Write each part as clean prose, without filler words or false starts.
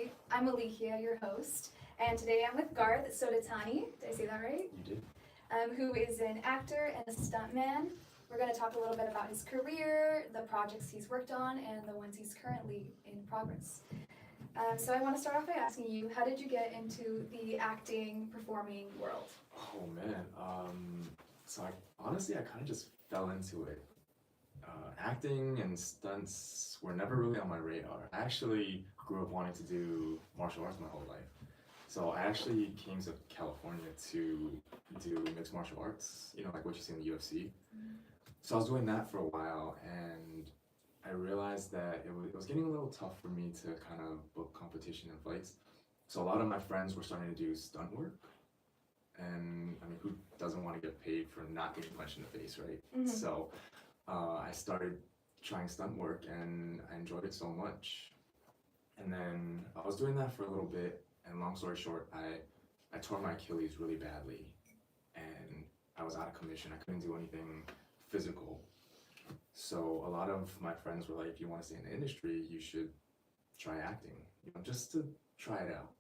Hi, I'm Alihia, your host, and today I'm with Garth Sodetani. Did I say that right? You did? Who is an actor and a stuntman. We're going to talk a little bit about his career, the projects he's worked on, and the ones he's currently in progress. So I want to start off by asking you, how did you get into the acting, performing world? Oh man. Honestly, I kind of just fell into it. Acting and stunts were never really on my radar. I actually grew up wanting to do martial arts my whole life. So I actually came to California to do mixed martial arts, like what you see in the UFC. So I was doing that for a while, and I realized that it was getting a little tough for me to kind of book competition and fights. So a lot of my friends were starting to do stunt work, and I mean, who doesn't want to get paid for not getting punched in the face, right? So I started trying stunt work, and I enjoyed it so much. And then I was doing that for a little bit, and long story short, I tore my Achilles really badly, and I was out of commission. I couldn't do anything physical. So a lot of my friends were like, if you want to stay in the industry, you should try acting, just to try it out.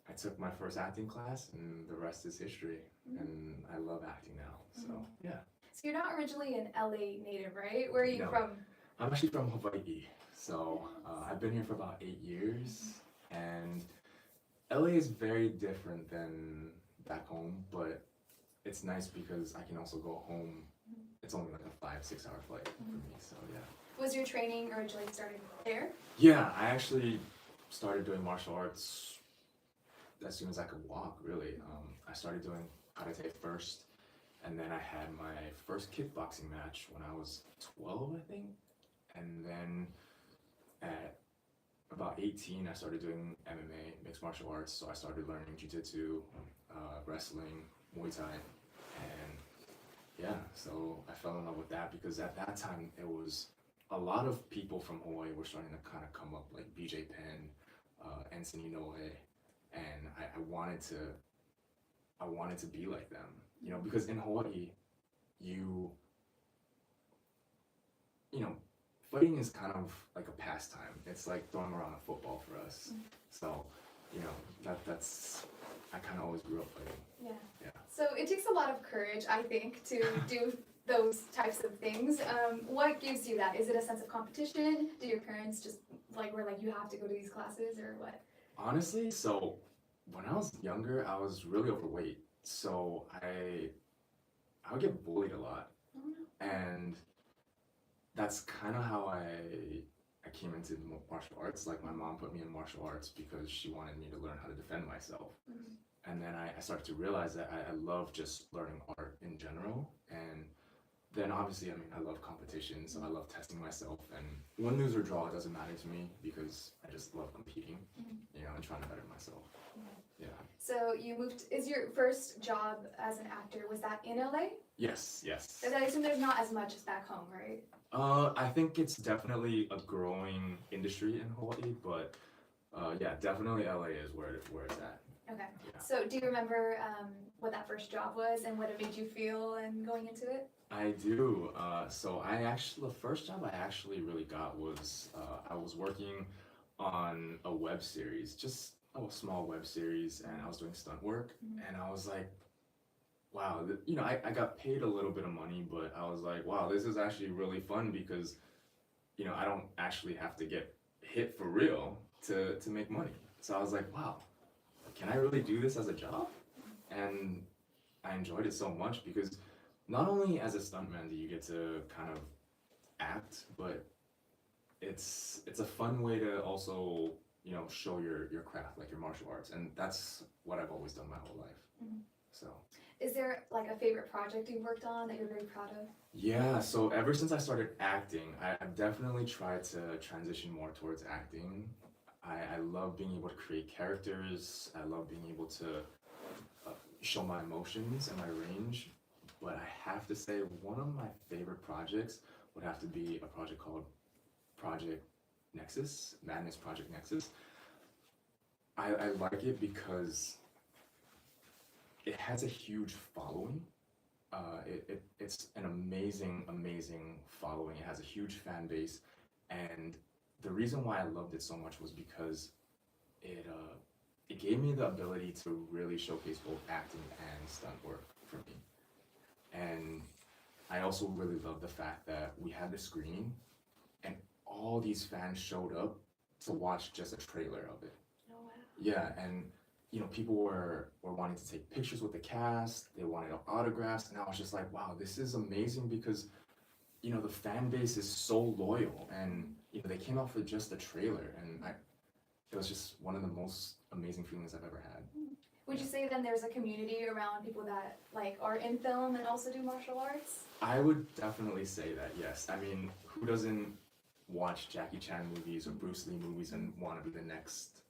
I took my first acting class, and the rest is history. And I love acting now. So yeah. So you're not originally an LA native, right? Where are you No. from? I'm actually from Hawaii. So I've been here for about 8 years, and LA is very different than back home, but it's nice because I can also go home. It's only like a 5-6 hour flight for me, so yeah. Was your training originally started there? Yeah, I actually started doing martial arts as soon as I could walk, really. I started doing karate first, and then I had my first kickboxing match when I was 12, I think. And then at about 18, I started doing MMA, mixed martial arts. So I started learning jiu-jitsu, wrestling, Muay Thai, and yeah, so I fell in love with that because at that time it was a lot of people from Hawaii were starting to kind of come up, like BJ Penn, Ensign Inoue, and I wanted to be like them, because in Hawaii, you you know, fighting is kind of like a pastime. It's like throwing around a football for us. So, that's I kind of always grew up fighting. Yeah. Yeah. So it takes a lot of courage, I think, to do those types of things. What gives you that? Is it a sense of competition? Do your parents just were like you have to go to these classes or what? Honestly, so when I was younger, I was really overweight. So I would get bullied a lot, Oh, no. and that's kind of how I came into martial arts. Like my mom put me in martial arts because she wanted me to learn how to defend myself. And then I started to realize that I love just learning art in general. And then obviously, I mean, I love competition, so I love testing myself. And win, lose, or draw, it doesn't matter to me because I just love competing, and trying to better myself. Yeah. So you moved, is your first job as an actor, was that in LA? Yes. Because I assume there's not as much as back home, right? I think it's definitely a growing industry in Hawaii, but yeah, definitely LA is where it's at. Okay. Yeah. So do you remember what that first job was and what it made you feel and going into it? I do. So the first job I actually really got was I was working on a web series, just a small web series, and I was doing stunt work, and I was like, wow, I got paid a little bit of money, but I was like, wow, this is actually really fun because, I don't actually have to get hit for real to make money. So I was like, wow, can I really do this as a job? And I enjoyed it so much because not only as a stuntman do you get to kind of act, but it's a fun way to also, show your craft, like your martial arts. And that's what I've always done my whole life. So. Is there a favorite project you've worked on that you're very proud of? Yeah, so ever since I started acting, I've definitely tried to transition more towards acting. I love being able to create characters. I love being able to show my emotions and my range. But I have to say, one of my favorite projects would have to be a project called Project Nexus, Madness Project Nexus. I like it because it has a huge following. It's an amazing following. It has a huge fan base, and the reason why I loved it so much was because it gave me the ability to really showcase both acting and stunt work for me. And I also really love the fact that we had the screening and all these fans showed up to watch just a trailer of it. Oh, wow. Yeah, and people were wanting to take pictures with the cast, they wanted autographs, and I was just like, wow, this is amazing because the fan base is so loyal, and they came out for just the trailer, and it was just one of the most amazing feelings I've ever had. Would you say then there's a community around people that like are in film and also do martial arts? I would definitely say that, yes. I mean, who doesn't watch Jackie Chan movies or Bruce Lee movies and want to be the next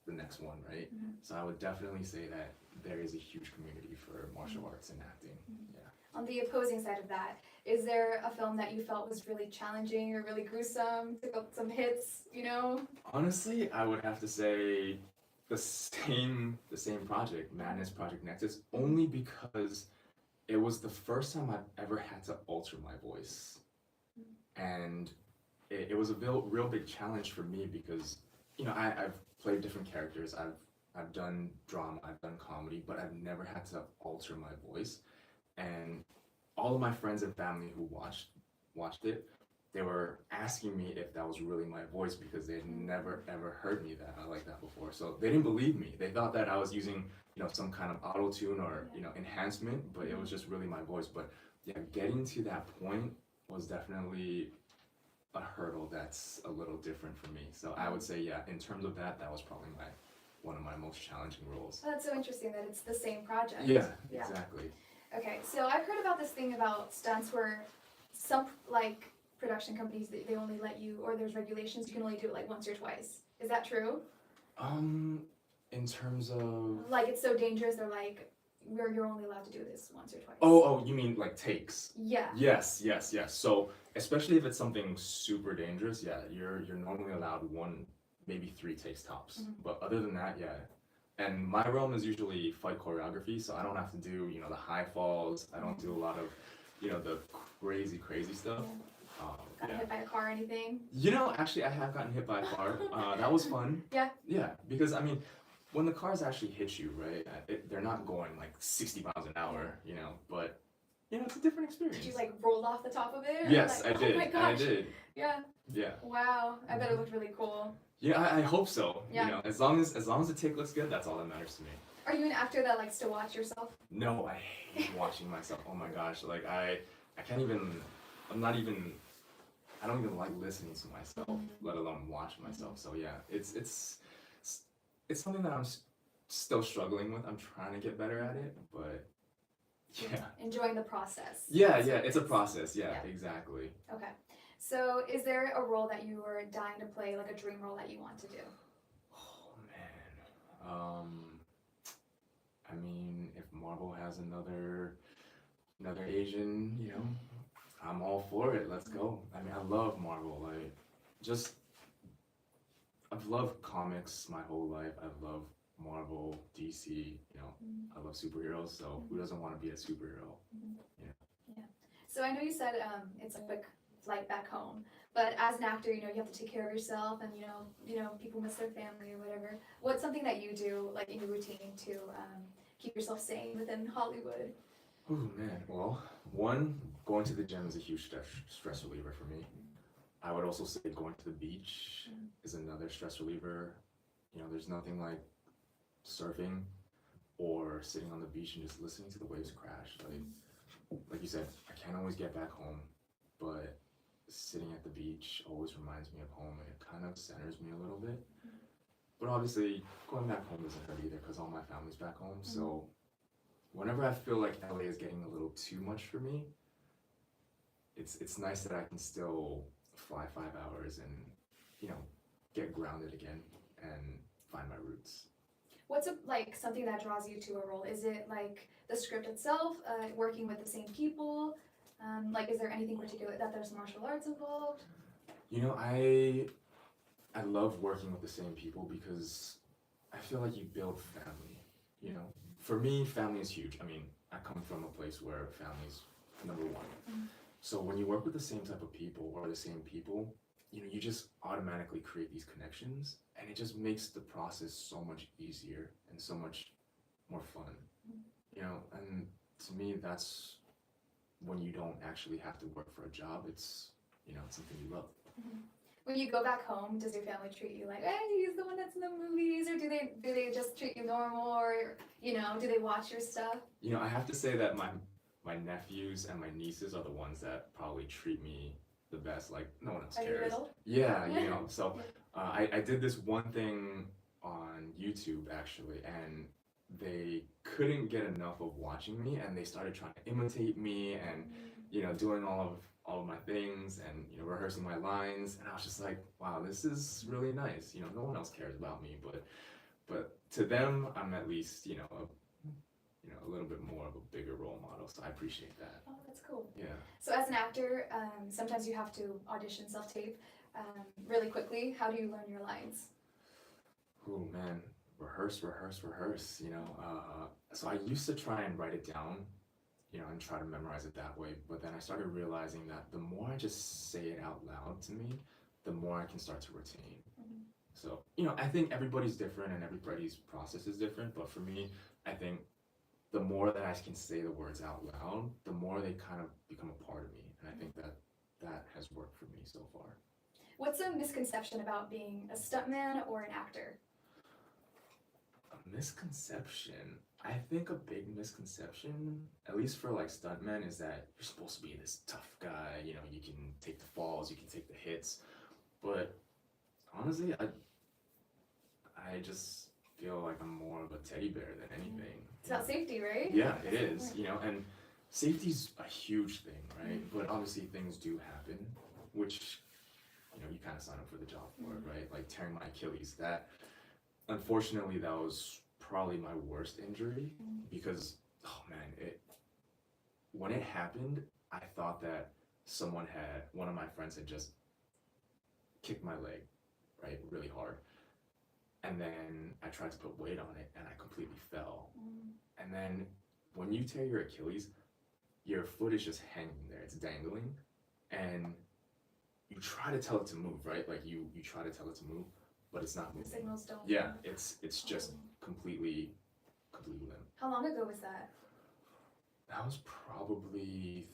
one, right? Mm-hmm. So I would definitely say that there is a huge community for martial arts and acting. Mm-hmm. Yeah. On the opposing side of that, is there a film that you felt was really challenging or really gruesome, took up some hits, Honestly, I would have to say the same project, Madness Project Nexus, only because it was the first time I've ever had to alter my voice. And it was a real big challenge for me because, I've played different characters. I've done drama, I've done comedy, but I've never had to alter my voice. And all of my friends and family who watched it, they were asking me if that was really my voice because they had never ever heard me like that before. So they didn't believe me. They thought that I was using, some kind of auto tune or enhancement, but it was just really my voice. But yeah, getting to that point was definitely a hurdle that's a little different for me. So I would say, yeah, in terms of that was probably one of my most challenging roles. Oh, that's so interesting that it's the same project. Yeah, exactly. Okay, so I've heard about this thing about stunts where some production companies they only let you, or there's regulations you can only do it like once or twice. Is that true? In terms of like it's so dangerous, they're like you're only allowed to do this once or twice. Oh, you mean like takes? Yeah. Yes. So especially if it's something super dangerous, yeah, you're normally allowed 1, maybe 3 takes tops. Mm-hmm. But other than that, yeah. And my realm is usually fight choreography, so I don't have to do the high falls. I don't do a lot of the crazy stuff. Got hit by a car or anything? Actually, I have gotten hit by a car. That was fun. Yeah. Yeah, because I mean, when the cars actually hit you, right? They're not going like 60 miles an hour, but it's a different experience. Did you rolled off the top of it? Yes, I did. Oh my gosh. I did. Yeah. Yeah. Wow. I bet it looked really cool. Yeah, I hope so. Yeah. As long as the take looks good, that's all that matters to me. Are you an actor that likes to watch yourself? No, I hate watching myself. Oh my gosh, I can't even. I don't even like listening to myself, let alone watch myself. So yeah, it's something that I'm still struggling with. I'm trying to get better at it, but yeah. Enjoying the process. Yeah, it's a process. Yeah, exactly. Okay. So is there a role that you were dying to play, like a dream role that you want to do? Oh man. I mean, if Marvel has another Asian, I'm all for it. Let's go. I mean, I love Marvel. I've loved comics my whole life. I've loved Marvel, DC, I love superheroes, so who doesn't want to be a superhero? Yeah. So I know you said it's a quick flight back home, but as an actor, you have to take care of yourself, and people miss their family or whatever. What's something that you do, like in your routine, to keep yourself sane within Hollywood? Oh man, well, one, going to the gym is a huge stress reliever for me. I would also say going to the beach is another stress reliever. There's nothing like surfing or sitting on the beach and just listening to the waves crash. Like you said, I can't always get back home, but sitting at the beach always reminds me of home, and it kind of centers me a little bit. But obviously, going back home doesn't hurt either because all my family's back home. So whenever I feel like LA is getting a little too much for me, it's nice that I can still fly 5 hours and get grounded again and find my roots. What's something that draws you to a role? Is it like the script itself, working with the same people? Is there anything particular that there's martial arts involved? I love working with the same people because I feel like you build family. For me, family is huge. I mean, I come from a place where family's number one. So when you work with the same type of people or the same people, you just automatically create these connections, and it just makes the process so much easier and so much more fun. And to me, that's when you don't actually have to work for a job. It's it's something you love. When you go back home, does your family treat you like, hey, he's the one that's in the movies, or do they just treat you normal, or do they watch your stuff? I have to say that my nephews and my nieces are the ones that probably treat me the best. Like no one else Are you cares. little? Yeah, So I did this one thing on YouTube actually, and they couldn't get enough of watching me, and they started trying to imitate me, and doing all of my things, and rehearsing my lines, and I was just like, wow, this is really nice. No one else cares about me, but to them, I'm at least a little bit more of a bigger role model. So I appreciate that. Oh, that's cool. Yeah. So as an actor, sometimes you have to audition self-tape really quickly. How do you learn your lines? Oh man, rehearse. So I used to try and write it down, and try to memorize it that way. But then I started realizing that the more I just say it out loud to me, the more I can start to retain. So, I think everybody's different and everybody's process is different. But for me, I think the more that I can say the words out loud, the more they kind of become a part of me. And I think that has worked for me so far. What's a misconception about being a stuntman or an actor? A misconception? I think a big misconception, at least for like stuntmen, is that you're supposed to be this tough guy. You can take the falls, you can take the hits. But honestly, I just feel like I'm more of a teddy bear than anything. It's about safety, right? Yeah, it is. And safety's a huge thing, right? But obviously things do happen, which you kind of sign up for the job for it, right? Like tearing my Achilles. Unfortunately, that was probably my worst injury because, oh man, when it happened, I thought that one of my friends had just kicked my leg, right, really hard. And then I tried to put weight on it and I completely fell. And then when you tear your Achilles, your foot is just hanging there, it's dangling. And you try to tell it to move, right? Like you try to tell it to move, but it's not moving. The signals don't. Yeah, it's just completely limp. How long ago was that? That was probably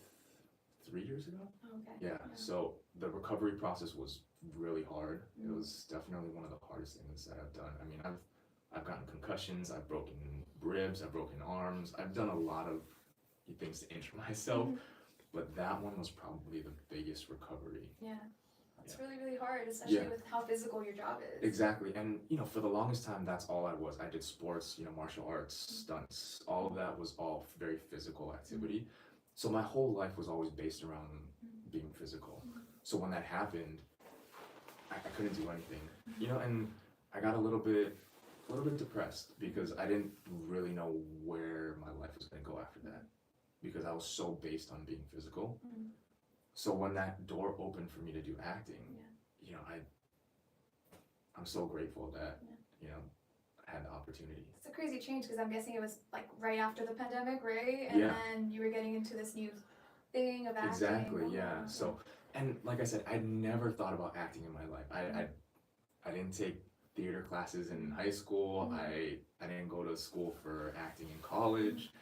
3 years ago. Oh, okay. Yeah, so the recovery process was really hard. It was definitely one of the hardest things that I've done. I mean, I've gotten concussions, I've broken ribs, I've broken arms, I've done a lot of things to injure myself, but that one was probably the biggest recovery. Yeah. It's really, really hard, especially with how physical your job is. Exactly. And, for the longest time, that's all I was. I did sports, martial arts, stunts. All of that was all very physical activity. So my whole life was always based around being physical. So when that happened, I couldn't do anything, and I got a little bit depressed because I didn't really know where my life was going to go after that because I was so based on being physical. So when that door opened for me to do acting, I'm so grateful that, I had the opportunity. It's a crazy change because I'm guessing it was like right after the pandemic, right? And then you were getting into this new thing of acting. Exactly, yeah. So, and like I said, I'd never thought about acting in my life. I didn't take theater classes in high school. I didn't go to school for acting in college.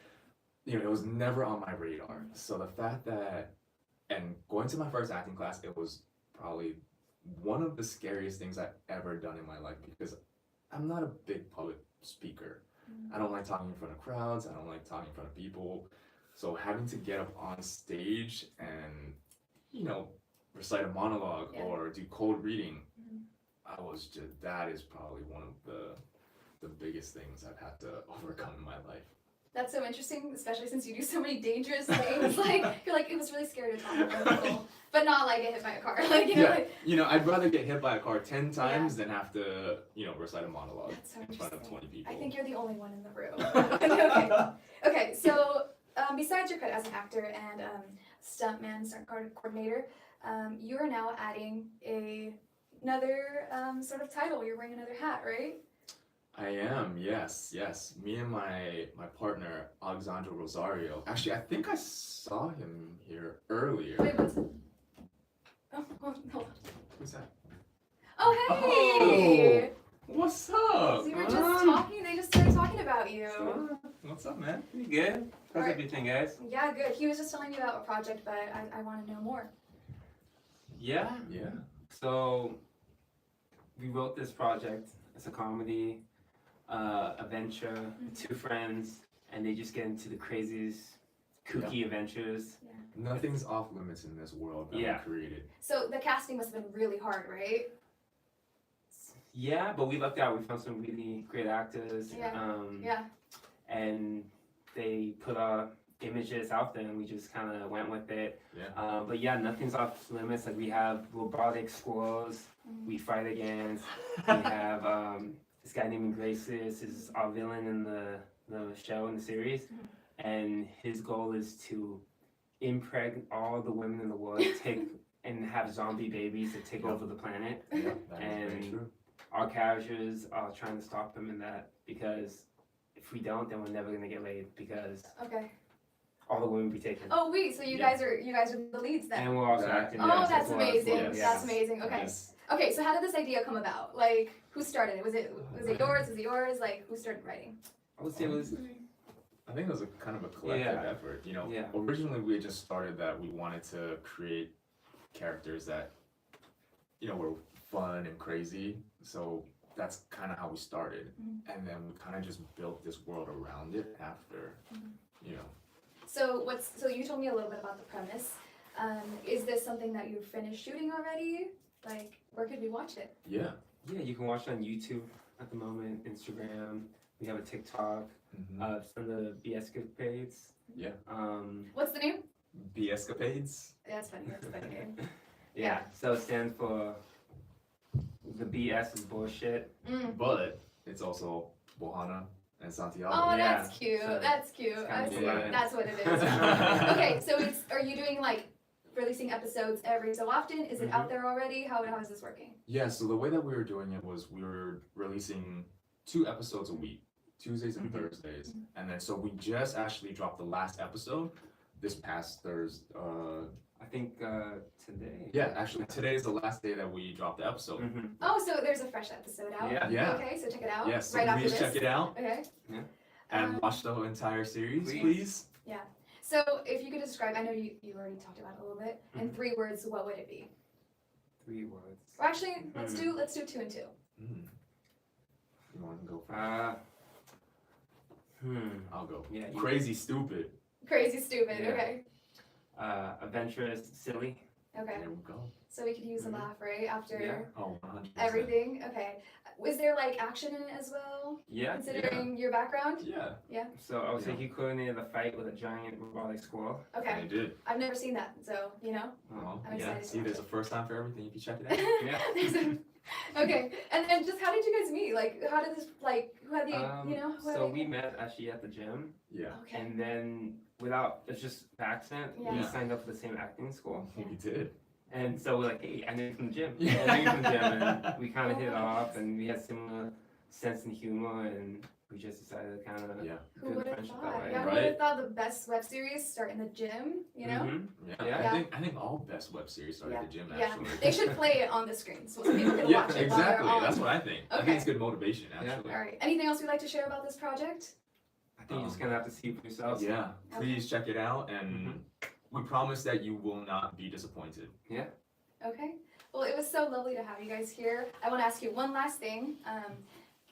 It was never on my radar. So the fact that, and going to my first acting class, it was probably one of the scariest things I've ever done in my life because I'm not a big public speaker. I don't like talking in front of crowds. I don't like talking in front of people. So having to get up on stage and, recite a monologue or do cold reading, that is probably one of the biggest things I've had to overcome in my life. That's so interesting, especially since you do so many dangerous things. You're like, it was really scary to talk in front of people, but not like get hit by a car. I'd rather get hit by a car 10 times than have to, recite a monologue in front of 20 people. I think you're the only one in the room. Okay. So besides your credit as an actor and stunt coordinator, you are now adding another sort of title. You're wearing another hat, right? I am, yes. Me and my partner, Alexandro Rosario. Actually, I think I saw him here earlier. Wait, what's it? Oh, hold on. Who's that? Oh, hey! What's up? So you were just talking, they just started talking about you. What's up, man? Pretty good. How's Alright. everything, guys? Yeah, good. He was just telling me about a project, but I want to know more. Yeah. Yeah. So we wrote this project. It's a comedy, adventure. Two friends, and they just get into the craziest, kooky adventures. Nothing's off limits in this world that Yeah. we created. So the casting must have been really hard, right? Yeah, but we lucked out. We found some really great actors. Yeah. Yeah. And they put our images out there, and we just kind of went with it. Yeah. But yeah, nothing's off limits. Like we have robotic squirrels. We fight against. We have this guy named Graces is our villain in the show, in the series, and his goal is to impregnate all the women in the world, and have zombie babies that take over the planet. Yeah, that is very And true. our characters are trying to stop him in that, because if we don't, then we're never gonna get laid, because Okay. all the women be taken. Oh wait, so you Yeah. guys are the leads then? And we're also That- acting. Oh, yes, that's as well. amazing. Yes. That's amazing. Okay. Yes. Okay, so how did this idea come about? Like, who started it? Was it yours? Was it yours? Like, who started writing? I would say it was. I think it was a kind of a collective Yeah. effort. You know, Yeah. originally we just started that we wanted to create characters that, you know, were fun and crazy. So that's kind of how we started, and then we kind of just built this world around it after, you know. So you told me a little bit about the premise. Is this something that you've finished shooting already? Like, where could we watch it? Yeah. Yeah, you can watch it on YouTube at the moment, Instagram. We have a TikTok. It's on the BScapades. Yeah. What's the name? B escapades. That's funny. That's a funny name. Yeah. So it stands for the BS is bullshit. But it's also Bohana and Santiago. Oh, Yeah. that's cute. So That's cute. kinda I see. fun. That's what it is. Okay, so are you doing like releasing episodes every so often? Is it out there already? How is this working? Yeah, so the way that we were doing it was we were releasing 2 episodes a week, Tuesdays and Thursdays. And then so we just actually dropped the last episode this past Thursday. I think today. Yeah, actually today is the last day that we dropped the episode. Oh, so there's a fresh episode out. Yeah. Yeah. Okay, so check it out. Yes, so right after please this. check it out Okay. and watch the entire series, Please. please. So if you could describe, I know you already talked about it a little bit. In 3 words, what would it be? 3 words. Or actually, let's do 2 and 2. You want to go first? I'll go. Yeah. Crazy stupid. Crazy stupid. Yeah. Okay. Adventurous, silly. Okay. There we go. So we could use a laugh, right? After Yeah. Oh, 100%. everything. Okay. Was there like action in it as well? Yeah. Considering your background? Yeah, So I would say Yeah. he coordinated a fight with a giant robotic squirrel. Okay. I did. I've never seen that, so you know. Oh, I'm yeah. excited to See, watch there's it. a first time for everything. You can check it out. Yeah. Okay. And then just how did you guys meet? Like, how did this who had the So we met actually at the gym, Yeah, Okay. and then it's just by accident, we Yeah. signed up for the same acting school. we did. And so we're like, hey, I know you from the gym. Yeah. I know you from the gym. And we kind of hit it Oh, off, and we had similar sense and humor, and we just decided to kind of Yeah. Who good would have friendship thought? that way. Yeah, who would have thought the best web series start in the gym? You know? Mhm. Yeah. Yeah. I think all best web series start at the gym. Yeah. Actually. They should play it on the screen so people can Yeah, watch it exactly. while they're That's on. what I think. I Okay. think it's good motivation. Actually. All right. Anything else you'd like to share about this project? I think you're just gonna have to see it for yourselves. Yeah. Please check it out, and we promise that you will not be disappointed. Okay. Well, it was so lovely to have you guys here. I want to ask you one last thing.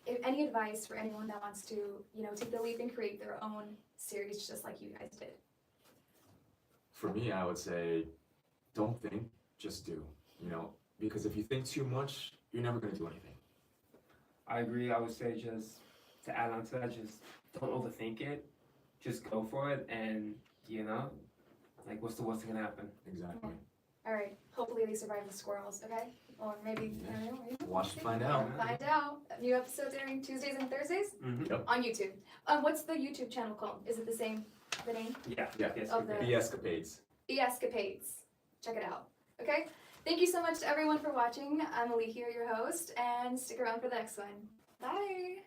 If any advice for anyone that wants to, take the leap and create their own series just like you guys did? For me, I would say, don't think, just do. Because if you think too much, you're never gonna do anything. I agree. I would say just to add on to that, just don't overthink it. Just go for it, and like what's the worst that can happen? Exactly. All right. Hopefully they survive the squirrels, okay? Or maybe, I don't know. Watch to find out. Find out. New episodes airing Tuesdays and Thursdays on YouTube. What's the YouTube channel called? Is it the name? Yeah. Yeah. Yes, Of the- Be escapades. Be Escapades. Check it out. Okay? Thank you so much to everyone for watching. I'm Ali here, your host, and stick around for the next one. Bye!